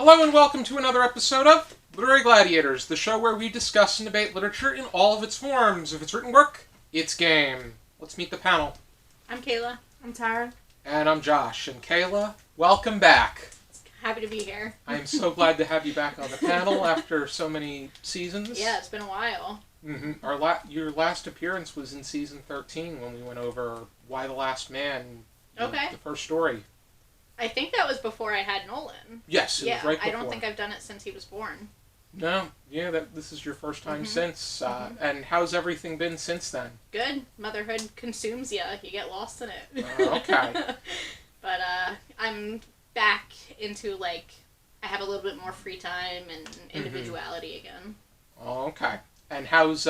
Hello and welcome to another episode of Literary Gladiators, the show where we discuss and debate literature in all of its forms. If it's written work, it's game. Let's meet the panel. I'm Kaila. I'm Tara. And I'm Josh. And Kaila, welcome back. Happy to be here. I am so glad to have you back on the panel after so many seasons. Yeah, it's been a while. Mm-hmm. Your last appearance was in season 13 when we went over Why the Last Man, Okay. the first story. I think that was before I had Nolan. Yes, it was right before. I don't think I've done it since he was born. No, yeah, this is your first time since. And how's everything been since then? Good. Motherhood consumes you. You get lost in it. Okay. But I'm back into, I have a little bit more free time and individuality again. Okay. And how's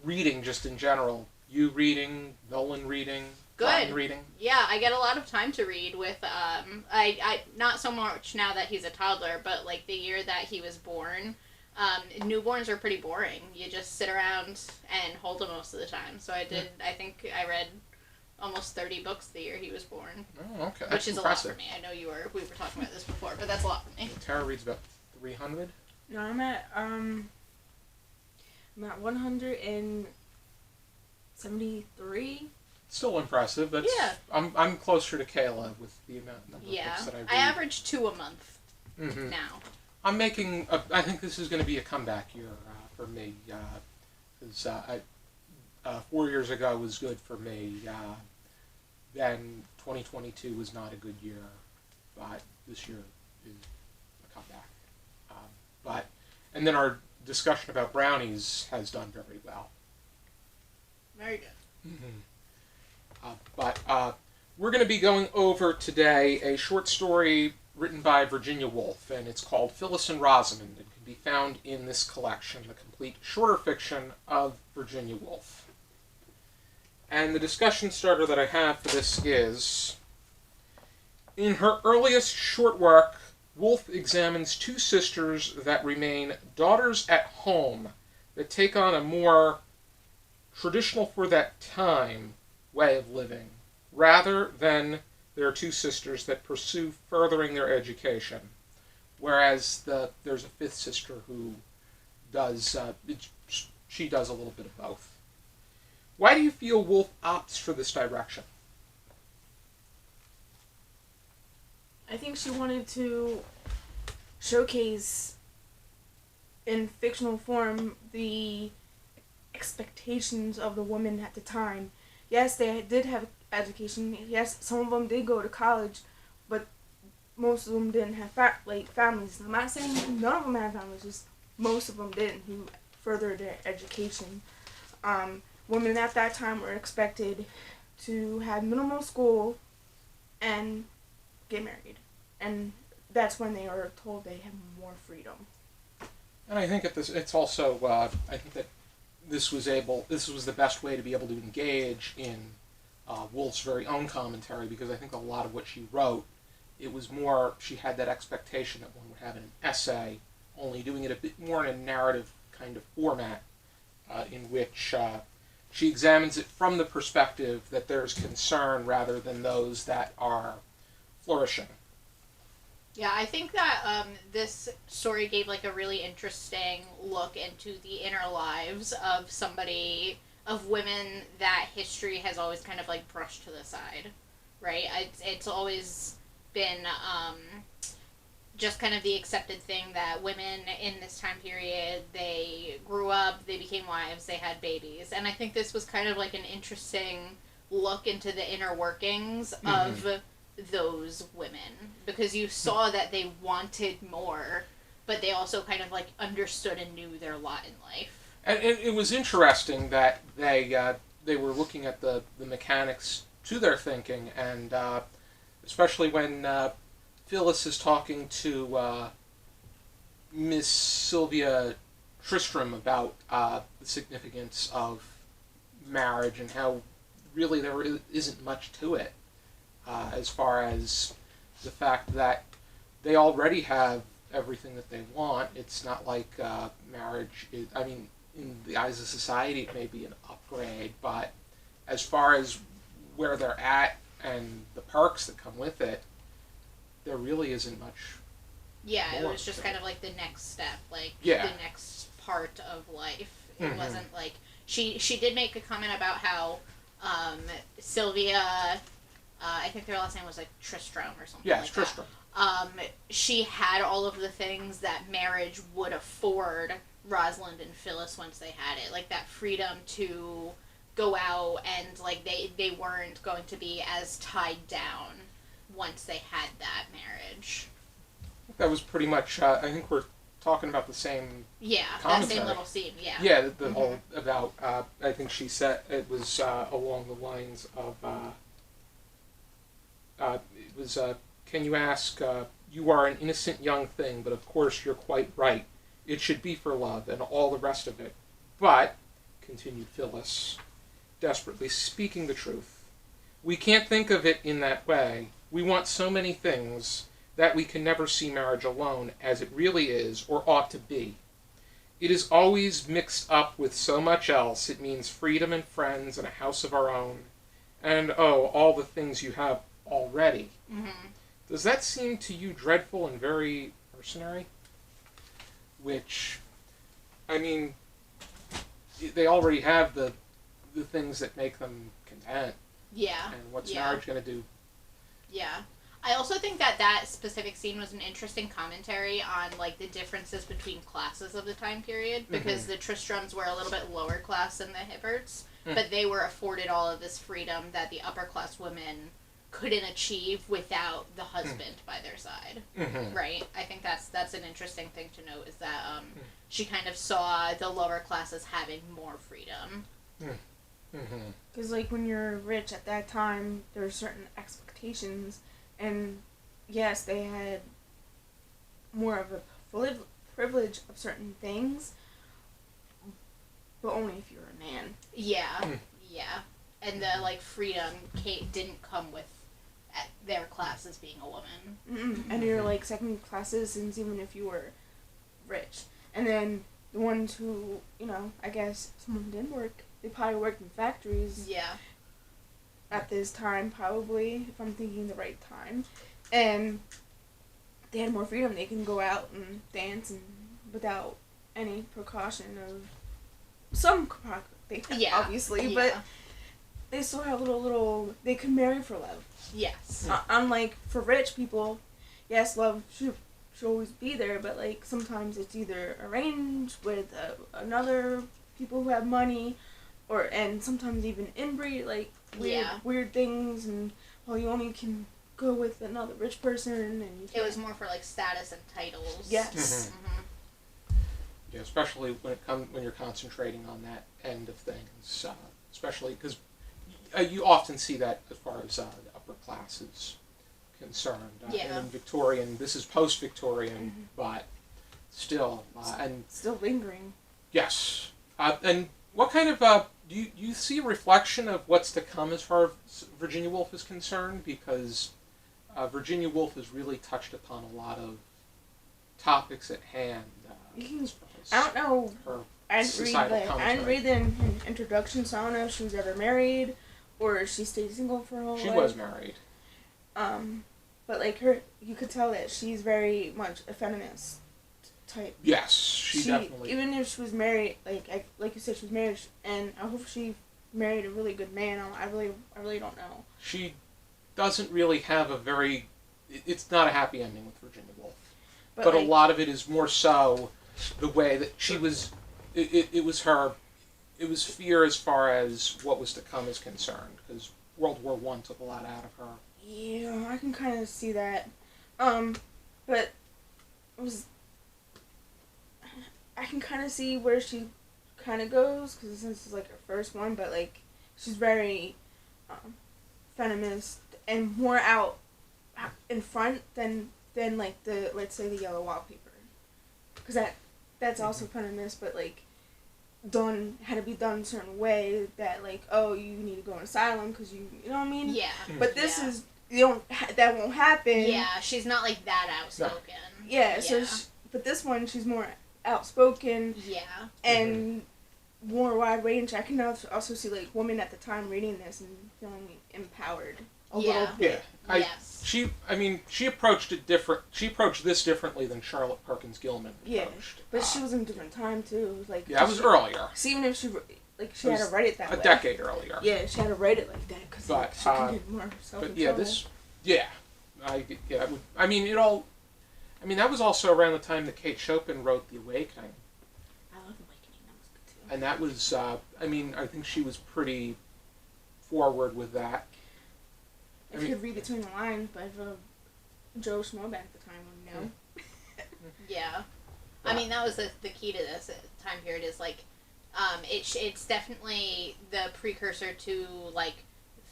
reading just in general? You reading, Nolan reading, Good. Ryan reading? Yeah, I get a lot of time to read with, I not so much now that he's a toddler, but, the year that he was born, newborns are pretty boring. You just sit around and hold them most of the time. So I think I read almost 30 books the year he was born. Oh, okay. Which is impressive. a lot for me. I know we were talking about this before, but that's a lot for me. Tara reads about 300? No, I'm at 173. Still impressive. That's, yeah. I'm closer to Kaila with the number of books that I read. I average 2 a month now. I'm making, I think this is going to be a comeback year for me. Because 4 years ago was good for me. Then 2022 was not a good year. But this year is a comeback. And then our discussion about brownies has done very well. Very good. But we're going to be going over today a short story written by Virginia Woolf, and it's called Phyllis and Rosamond. It can be found in this collection, The Complete Shorter Fiction of Virginia Woolf. And the discussion starter that I have for this is, in her earliest short work, Woolf examines two sisters that remain daughters at home that take on a more traditional for that time way of living, rather than their two sisters that pursue furthering their education. Whereas there's a fifth sister who does, she does a little bit of both. Why do you feel Woolf opts for this direction? I think she wanted to showcase in fictional form the expectations of the women at the time. Yes, they did have education. Yes, some of them did go to college, but most of them didn't have families. I'm not saying none of them had families, just most of them didn't who furthered their education. Women at that time were expected to have minimal school and get married. And that's when they were told they had more freedom. And I think it's also, I think that this was the best way to be able to engage in Woolf's very own commentary, because I think a lot of what she wrote, it was more, she had that expectation that one would have in an essay, only doing it a bit more in a narrative kind of format, in which she examines it from the perspective that there's concern rather than those that are flourishing. Yeah, I think that this story gave a really interesting look into the inner lives of women that history has always kind of brushed to the side, right? It's always been just kind of the accepted thing that women in this time period, they grew up, they became wives, they had babies. And I think this was kind of an interesting look into the inner workings of those women, because you saw that they wanted more, but they also kind of understood and knew their lot in life. And it was interesting that they were looking at the mechanics to their thinking, and especially when Phyllis is talking to Miss Sylvia Tristram about the significance of marriage and how really there isn't much to it. As far as the fact that they already have everything that they want. It's not like marriage is, in the eyes of society it may be an upgrade, but as far as where they're at and the perks that come with it, there really isn't much. Yeah, it more was just to kind it. of like the next step, like Yeah. the next part of life. It Mhm. wasn't like she did make a comment about how Sylvia, I think their last name was like Tristram or something. Yeah, like it's Tristram. that. She had all of the things that marriage would afford Rosalind and Phyllis once they had it, like that freedom to go out and like they weren't going to be as tied down once they had that marriage. That was pretty much. I think we're talking about the same. Yeah, that Commentary. same little scene. Yeah. Yeah, the whole about. I think she said it was along the lines of. It was. Can you ask? You are an innocent young thing, but of course you're quite right. It should be for love and all the rest of it. But, continued Phyllis, desperately speaking the truth, we can't think of it in that way. We want so many things that we can never see marriage alone as it really is or ought to be. It is always mixed up with so much else. It means freedom and friends and a house of our own. And oh, all the things you have already. Mm-hmm. Does that seem to you dreadful and very mercenary? Which, I mean, they already have the things that make them content. Yeah. And what's Yeah. marriage going to do? Yeah. I also think that specific scene was an interesting commentary on like the differences between classes of the time period, because the Tristrams were a little bit lower class than the Hibberts, but they were afforded all of this freedom that the upper class women couldn't achieve without the husband by their side. Right? I think that's an interesting thing to note, is that she kind of saw the lower classes having more freedom. Because, like, when you're rich at that time, there are certain expectations, and yes, they had more of a privilege of certain things, but only if you're a man. Yeah, yeah. And the, like, freedom didn't come with their class as being a woman. And you're, like, second-class citizens even if you were rich. And then the ones who, you know, I guess someone didn't work, they probably worked in factories. Yeah. At this time, probably, if I'm thinking the right time. And they had more freedom. They can go out and dance and without any precaution of some precaution, obviously, but they still have little, they could marry for love. Yes. Unlike for rich people, yes, love should always be there, but like sometimes it's either arranged with another people who have money, and sometimes even inbreed, like weird things, and you only can go with another rich person, and you can't. It was more for like status and titles. Yes. Yeah, especially when you're concentrating on that end of things, especially because you often see that as far as the upper class is concerned. And in Victorian, this is post-Victorian, but still, and still lingering. Yes, and what kind of do you see a reflection of what's to come as far as Virginia Woolf is concerned? Because Virginia Woolf has really touched upon a lot of topics at hand. I don't know. I didn't read the introduction, so I don't know if she was ever married or if she stayed single for a whole life. She was married. But like you could tell that she's very much a feminist type. Yes, she definitely. Even if she was married, like you said, she was married, and I hope she married a really good man. I really don't know. She doesn't really have a very. It's not a happy ending with Virginia Woolf, but like, a lot of it is more so the way that she was. It was her. It was fear as far as what was to come is concerned, because World War I took a lot out of her. Yeah, I can kind of see that. But it was. I can kind of see where she kind of goes, because this is like her first one, but like she's very feminist and more out in front than like the, let's say, the Yellow Wallpaper, because that's also feminist, but like had to be done a certain way that like, oh, you need to go on asylum because you know what I mean? Yeah. But this is that won't happen. Yeah, she's not like that outspoken. No. Yeah. So but this one, she's more outspoken. Yeah. And more wide range. I can also see like women at the time reading this and feeling empowered. a little bit. Yes. She approached it different. She approached this differently than Charlotte Perkins Gilman approached. But she was in a different time too. It was like it was earlier. See, even if she had to write it that way. A decade earlier. Yeah, she had to write it like that because she can get more self-control. That was also around the time that Kate Chopin wrote The Awakening. I love The Awakening. That was good too. And that was, I think she was pretty forward with that. If you could read between the lines, but if Joe Schmo back at the time would know. Yeah. That was the key to this time period is, like, it's definitely the precursor to, like,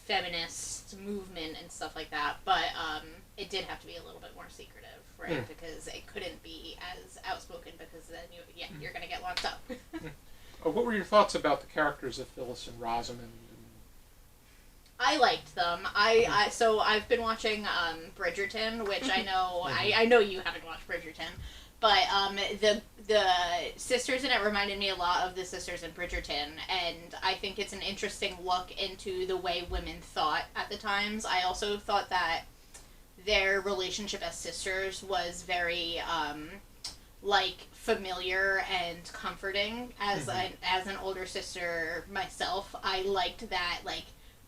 feminist movement and stuff like that, but it did have to be a little bit more secretive, right? Because it couldn't be as outspoken because then you're going to get locked up. What were your thoughts about the characters of Phyllis and Rosamond? I liked them. So I've been watching Bridgerton, which I know I know you haven't watched Bridgerton, but the sisters in it reminded me a lot of the sisters in Bridgerton, and I think it's an interesting look into the way women thought at the times. I also thought that their relationship as sisters was very familiar and comforting. As an older sister myself, I liked that, like,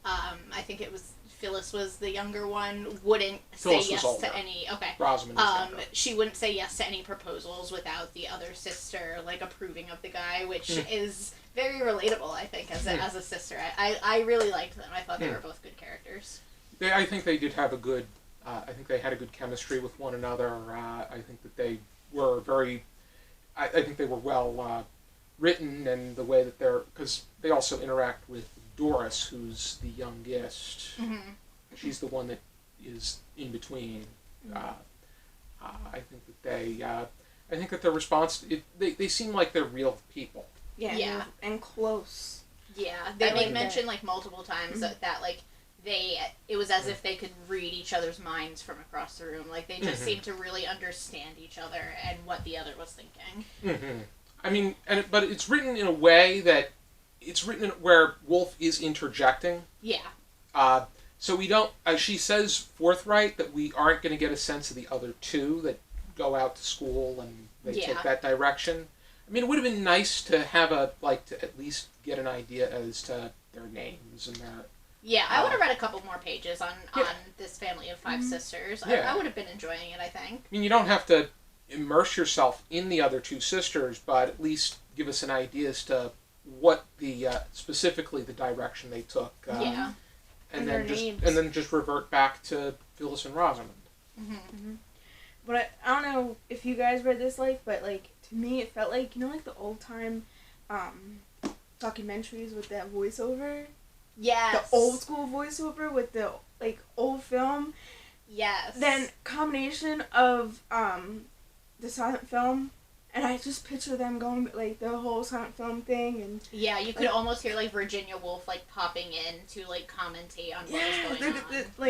I think it was Phyllis was the younger one, wouldn't Phyllis say yes older. to any. Okay. Rosamond was younger. She wouldn't say yes to any proposals without the other sister, like, approving of the guy, which is very relatable, I think, as a sister. I really liked them. I thought they were both good characters. I think they did have a good. I think they had a good chemistry with one another. I think that they were very. I think they were well written, and the way that because they also interact with Doris, who's the youngest. She's the one that is in between. I think that I think that their response. They seem like they're real people. Yeah. And close. Yeah, they make mention like multiple times that like it was as if they could read each other's minds from across the room. Like they just seemed to really understand each other and what the other was thinking. But it's written in a way that it's written where Woolf is interjecting. Yeah. So we don't. She says forthright that we aren't going to get a sense of the other two that go out to school and they take that direction. It would have been nice to have to at least get an idea as to their names and their. Yeah, I would have read a couple more pages on this family of five sisters. Yeah. I would have been enjoying it, I think. You don't have to immerse yourself in the other two sisters, but at least give us an idea as to what the specifically the direction they took. And then just revert back to Phyllis and Rosamond. But I don't know if you guys read this, but to me it felt like the old time documentaries with that voiceover. Yes. The old school voiceover with the old film. Yes. Then combination of the silent film, and I just picture them going the whole silent film thing, and yeah, you could almost hear Virginia Woolf popping in to commentate on what was going on.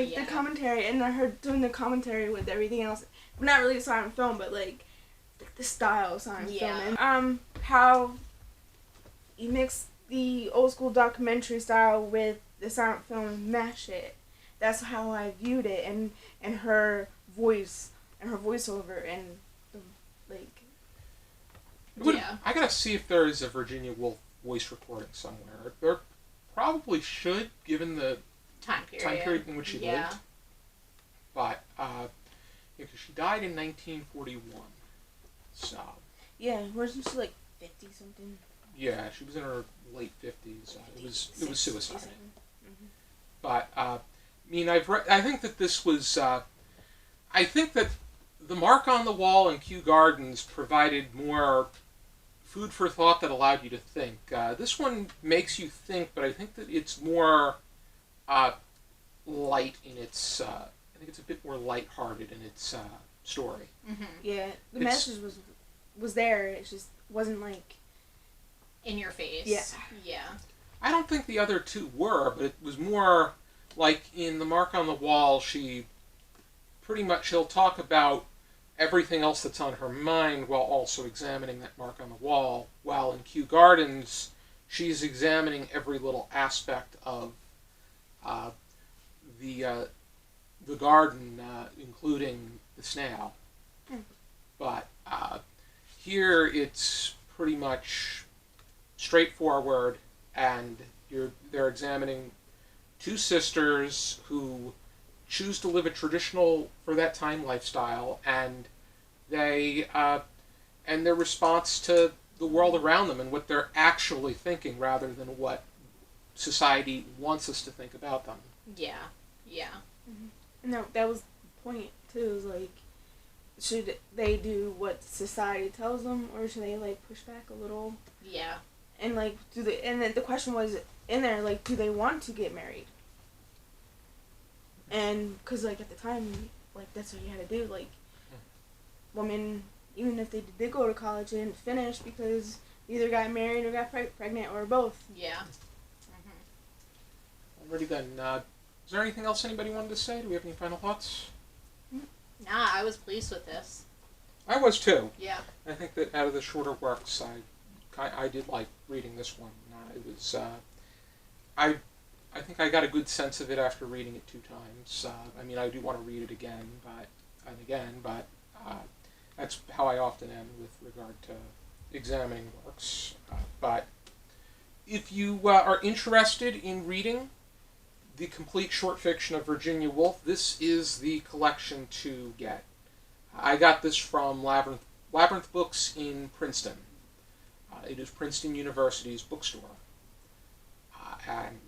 The commentary, and I heard doing the commentary with everything else. Not really a silent film, but the style of silent film, and how you mix the old school documentary style with the silent film and mash it. That's how I viewed it, and her voice and her voiceover and I gotta see if there is a Virginia Woolf voice recording somewhere. There probably should, given the time period in which she lived. But because she died in 1941, so wasn't she 50 something? Yeah, she was in her late 50s. It was suicide. But I think that this was. I think that The Mark on the Wall and Kew Gardens provided more food for thought that allowed you to think. This one makes you think, but I think that it's more light in its. I think it's a bit more lighthearted in its story. Yeah, the message was there. It just wasn't in your face. Yeah. I don't think the other two were, but it was more in The Mark on the Wall. He'll talk about everything else that's on her mind while also examining that mark on the wall. While in Kew Gardens, she's examining every little aspect of the garden, including the snail. But here it's pretty much straightforward, and they're examining two sisters who choose to live a traditional, for that time, lifestyle, and and their response to the world around them and what they're actually thinking rather than what society wants us to think about them. Yeah. Yeah. No, that was the point too. Is like, should they do what society tells them, or should they like push back a little? Yeah. And like, and then the question was in there, like, do they want to get married? And because like at the time, like that's what you had to do. Like, women, even if they did go to college, they didn't finish because they either got married or got pregnant or both. Yeah. Alrighty then. Is there anything else anybody wanted to say? Do we have any final thoughts? Nah, I was pleased with this. I was too. Yeah. I think that out of the shorter works, I did like reading this one. It was I think I got a good sense of it after reading it 2 times. I mean, I do want to read it again, but that's how I often am with regard to examining works. But if you are interested in reading the complete short fiction of Virginia Woolf, this is the collection to get. I got this from Labyrinth Books in Princeton. It is Princeton University's bookstore. And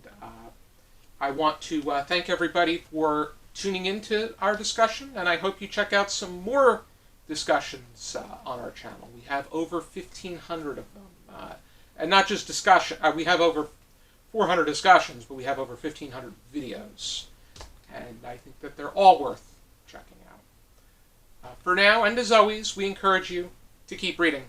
I want to thank everybody for tuning into our discussion, and I hope you check out some more discussions on our channel. We have over 1,500 of them. And not just discussion, we have over 400 discussions, but we have over 1,500 videos. And I think that they're all worth checking out. For now, and as always, we encourage you to keep reading.